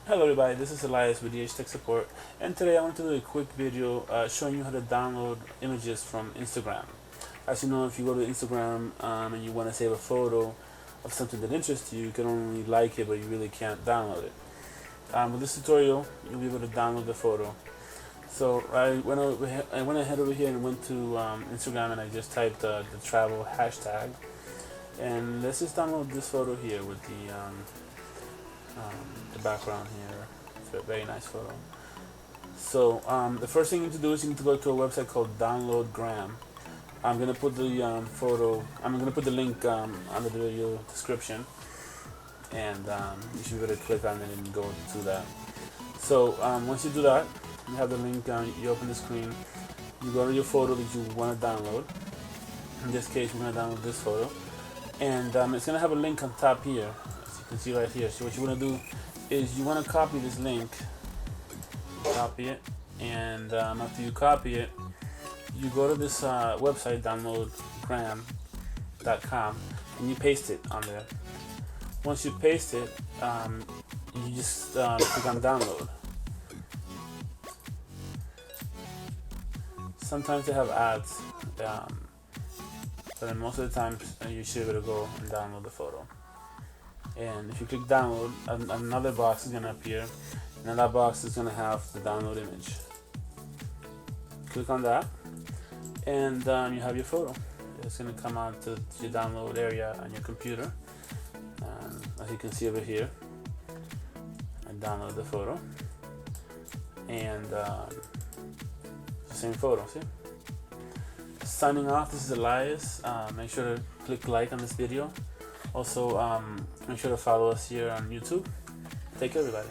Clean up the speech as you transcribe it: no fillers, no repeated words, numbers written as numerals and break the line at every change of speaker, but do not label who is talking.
Hello everybody, this is Elias with DH Tech Support, and today I want to do a quick video showing you how to download images from Instagram. As you know, if you go to Instagram and you want to save a photo of something that interests you, you can only like it, but you really can't download it. With this tutorial, you'll be able to download the photo. So I went ahead over here and went to Instagram, and I just typed the travel hashtag, and let's just download this photo here with the background here. It's a very nice photo. So the first thing you need to do is you need to go to a website called Downloadgram. I'm gonna put the I'm gonna put the link under the video description, and you should be able to click on it and go to that. So once you do that, you have the link. You open the screen. You go to your photo that you want to download. In this case, we're gonna download this photo, and it's gonna have a link on top here, as you can see right here. So what you want to do is you want to copy this link, copy it, and after you copy it, you go to this website, downloadgram.com, and you paste it on there. Once you paste it, you just click on download. Sometimes they have ads, but then most of the time you should be able to go and download the photo. And if you click download, another box is going to appear, and that box is going to have the download image. Click on that, and you have your photo. It's going to come out to your download area on your computer. As you can see over here, I download the photo, and it's the same photo. See? Signing off, this is Elias. Make sure to click like on this video. Also, make sure to follow us here on YouTube. Take care, everybody.